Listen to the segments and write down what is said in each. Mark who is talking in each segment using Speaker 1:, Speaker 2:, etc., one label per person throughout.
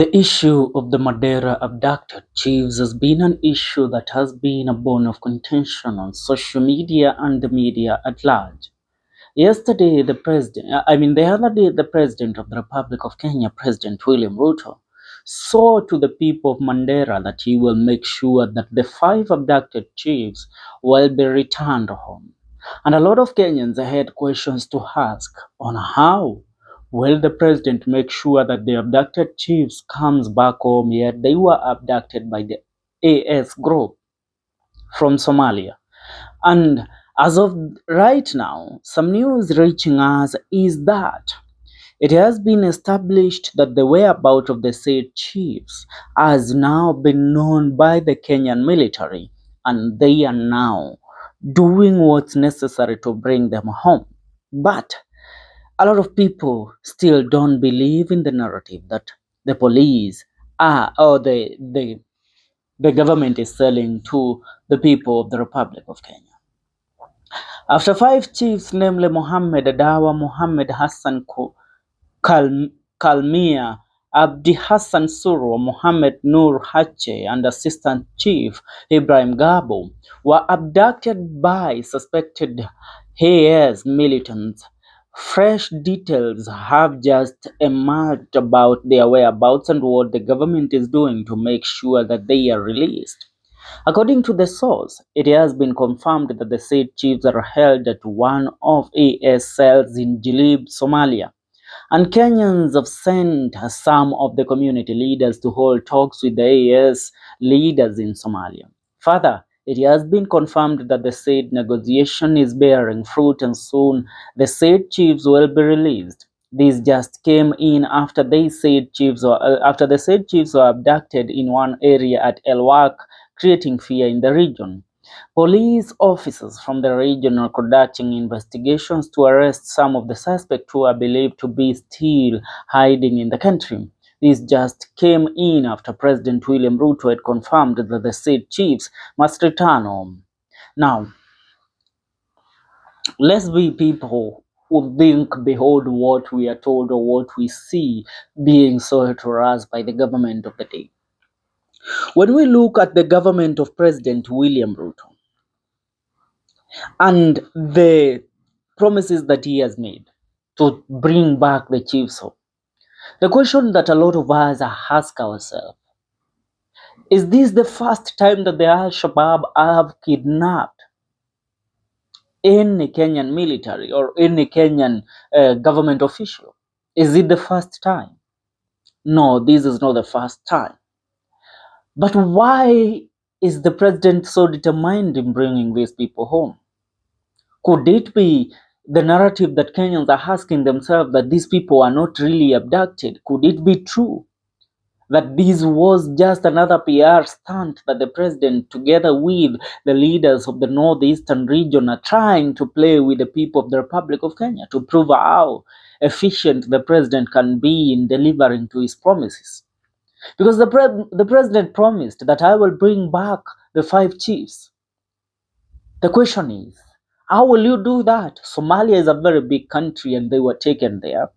Speaker 1: The issue of the Mandera abducted chiefs has been an issue that has been a bone of contention on social media and the media at large. Yesterday, the other day, the President of the Republic of Kenya, President William Ruto, swore to the people of Mandera that he will make sure that the 5 abducted chiefs will be returned home. And a lot of Kenyans had questions to ask on how will the president make sure that the abducted chiefs comes back home, yet they were abducted by the AS group from Somalia. And as of right now, some news reaching us is that it has been established that the whereabouts of the said chiefs has now been known by the Kenyan military, and they are now doing what's necessary to bring them home. But a lot of people still don't believe in the narrative that the police are or the government is selling to the people of the Republic of Kenya. After 5 chiefs, namely Mohammed Adawa, Mohammed Hassan Kalmia, Abdi Hassan Suro, Mohammed Nur Hache, and Assistant Chief Ibrahim Gabo, were abducted by suspected AS militants. Fresh details have just emerged about their whereabouts and what the government is doing to make sure that they are released. According to the source, it has been confirmed that the said chiefs are held at one of AS cells in Jilib, Somalia, and Kenyans have sent some of the community leaders to hold talks with the AS leaders in Somalia. Further, it has been confirmed that the said negotiation is bearing fruit and soon the said chiefs will be released. This just came in after the said chiefs were abducted in one area at El Wak, creating fear in the region. Police officers from the region are conducting investigations to arrest some of the suspects who are believed to be still hiding in the country. This just came in after President William Ruto had confirmed that the said chiefs must return home. Now, let's be people who think, behold what we are told or what we see being sold to us by the government of the day. When we look at the government of President William Ruto, and the promises that he has made to bring back the chiefs home. The question that a lot of us ask ourselves, is this the first time that the Al-Shabaab have kidnapped any Kenyan military or any Kenyan government official? Is it the first time? No, this is not the first time. But why is the president so determined in bringing these people home? Could it be the narrative that Kenyans are asking themselves that these people are not really abducted? Could it be true that this was just another PR stunt that the president, together with the leaders of the northeastern region, are trying to play with the people of the Republic of Kenya to prove how efficient the president can be in delivering to his promises? Because the president promised that I will bring back the 5 chiefs. The question is, how will you do that? Somalia is a very big country and they were taken there.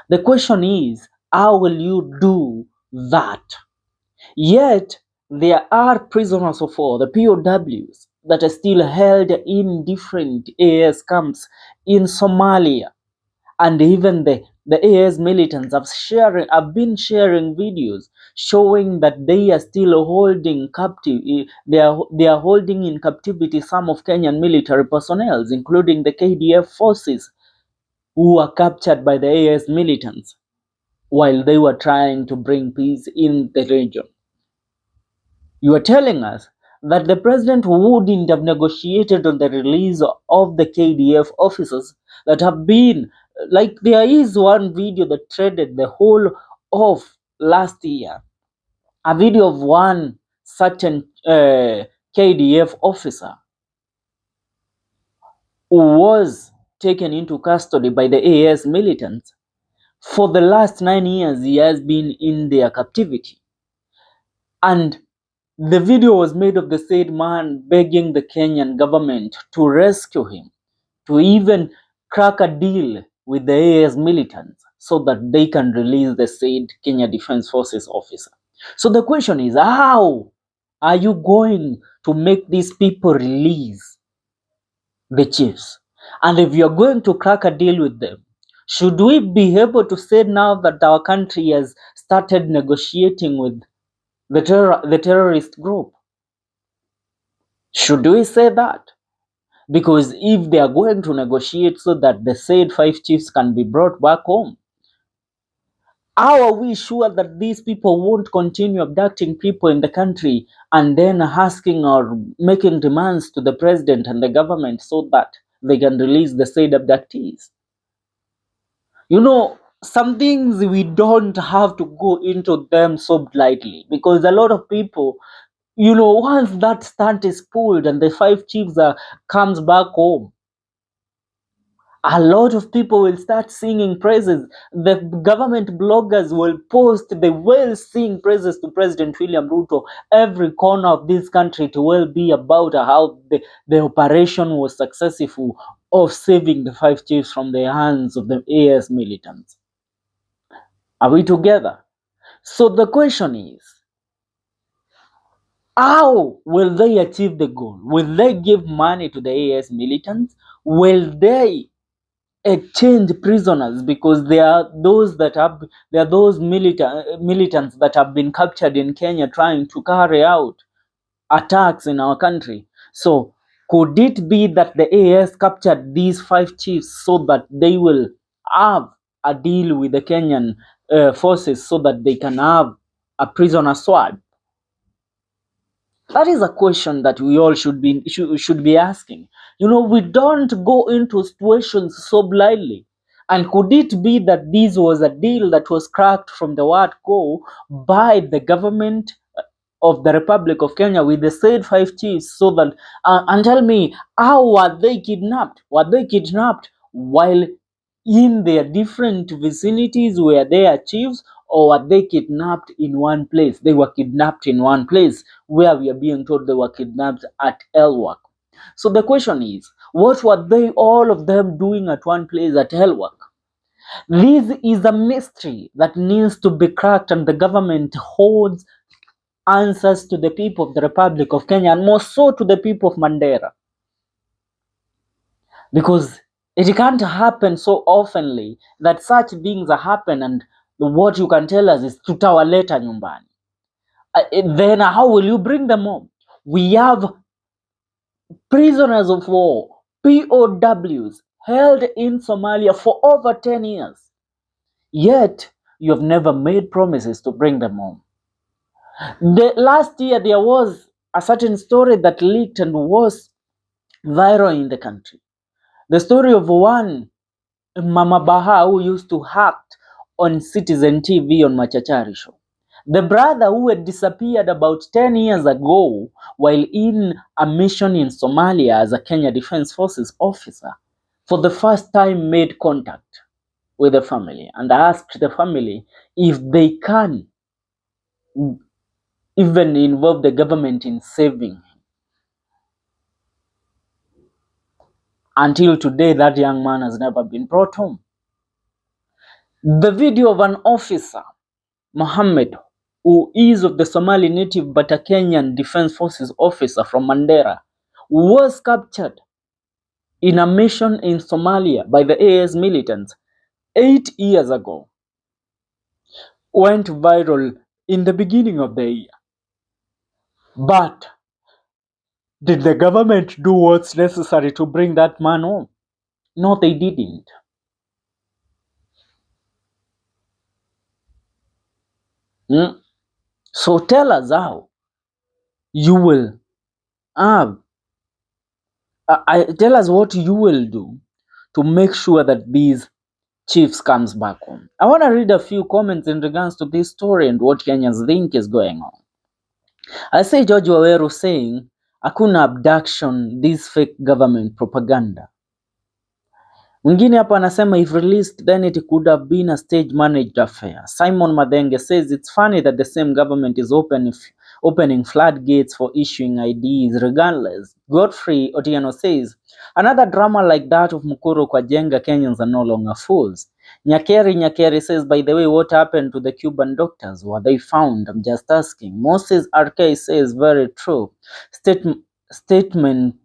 Speaker 1: The question is, how will you do that? Yet, there are prisoners of war, the POWs, that are still held in different AS camps in Somalia. And even the AS militants have been sharing videos showing that they are still holding captive. They are holding in captivity some of Kenyan military personnel, including the KDF forces, who were captured by the AS militants while they were trying to bring peace in the region. You are telling us that the president wouldn't have negotiated on the release of the KDF officers that have been, like, there is one video that threaded the whole of last year, a video of one certain KDF officer who was taken into custody by the AS militants. For the last 9 years, he has been in their captivity. And the video was made of the said man begging the Kenyan government to rescue him, to even crack a deal with the AS militants so that they can release the said Kenya Defense Forces officer. So the question is, how are you going to make these people release the chiefs? And if you're going to crack a deal with them, should we be able to say now that our country has started negotiating with the terrorist group? Should we say that? Because if they are going to negotiate so that the said 5 chiefs can be brought back home, how are we sure that these people won't continue abducting people in the country and then asking or making demands to the president and the government so that they can release the said abductees? Some things we don't have to go into them so lightly, because a lot of people, once that stunt is pulled and the 5 chiefs comes back home, a lot of people will start singing praises. The government bloggers will post, they will sing praises to President William Ruto. Every corner of this country, it will be about how the operation was successful of saving the 5 chiefs from the hands of the AS militants. Are we together? So the question is, how will they achieve the goal? Will they give money to the AS militants? Will they exchange prisoners? Because there are those militants that have been captured in Kenya trying to carry out attacks in our country. So could it be that the AS captured these 5 chiefs so that they will have a deal with the Kenyan forces so that they can have a prisoner swap? That is a question that we all should be asking. We don't go into situations so blindly. And could it be that this was a deal that was cracked from the word go by the government of the Republic of Kenya with the said 5 chiefs, so that and tell me, how were they kidnapped? Were they kidnapped while in their different vicinities where they are chiefs, or were they kidnapped in one place? They were kidnapped in one place, where we are being told they were kidnapped at Elwak. So the question is, what were they, all of them, doing at one place at Elwak? This is a mystery that needs to be cracked, and the government holds answers to the people of the Republic of Kenya, and more so to the people of Mandera. Because it can't happen so oftenly that such things happen, and what you can tell us is tutawaleta nyumbani. Then how will you bring them home? We have prisoners of war, POWs, held in Somalia for over 10 years. Yet you have never made promises to bring them home. The last year there was a certain story that leaked and was viral in the country. The story of one Mama Baha who used to act on Citizen TV on Machachari show. The brother who had disappeared about 10 years ago while in a mission in Somalia as a Kenya Defense Forces officer, for the first time made contact with the family and asked the family if they can even involve the government in saving him. Until today, that young man has never been brought home. The video of an officer, Mohammed, who is of the Somali native but a Kenyan Defense Forces officer from Mandera, was captured in a mission in Somalia by the AS militants 8 years ago. Went viral in the beginning of the year. But did the government do what's necessary to bring that man home? No, they didn't. So tell us how you will have, tell us what you will do to make sure that these chiefs comes back home. I want to read a few comments in regards to this story and what Kenyans think is going on. I say George Waweru saying, hakuna abduction, this fake government propaganda. Mwingine hapa anasema if released then it could have been a stage managed affair. Simon Madenge says it's funny that the same government is opening floodgates for issuing IDs regardless. Godfrey Otieno says another drama like that of Mukuru kwa Jenga, Kenyans are no longer fools. Nyakeri says, by the way, what happened to the Cuban doctors? Were they found? I'm just asking. Moses RK says, very true. State, statement,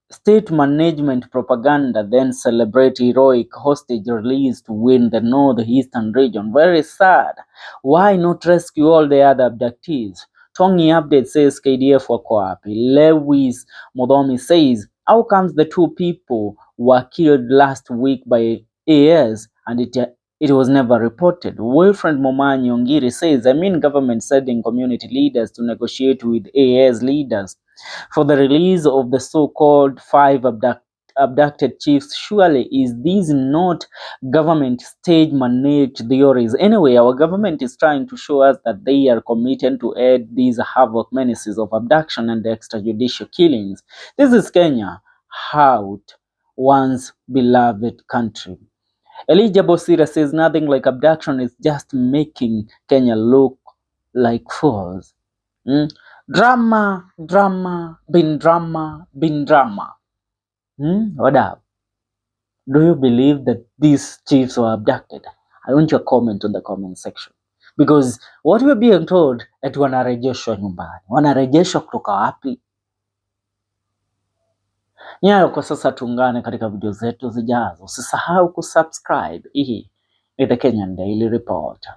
Speaker 1: state management propaganda then celebrate heroic hostage release to win the northeastern region. Very sad. Why not rescue all the other abductees? Tongi update says KDF wako wapi? Lewis Modhomi says, how comes the two people were killed last week by AS and it was never reported? Wilfred Momanyi Ongiri says, I mean government sending community leaders to negotiate with AS leaders for the release of the so-called 5 abducted chiefs. Surely is this not government stage managed theories? Anyway, our government is trying to show us that they are committed to end these havoc menaces of abduction and extrajudicial killings. This is Kenya, out once beloved country. Elijah Bosira says nothing like abduction is just making Kenya look like fools. Drama, bin drama. What up? Do you believe that these chiefs were abducted? I want your comment on the comment section. Because what we're being told ati wanarejeshwa nyumbani. Wanarejeshwa kutoka wapi? Nyayo kwa sasa, tuungane katika video zetu zijazo. Usisahau kusubscribe. Hii ni The Kenyan Daily Report.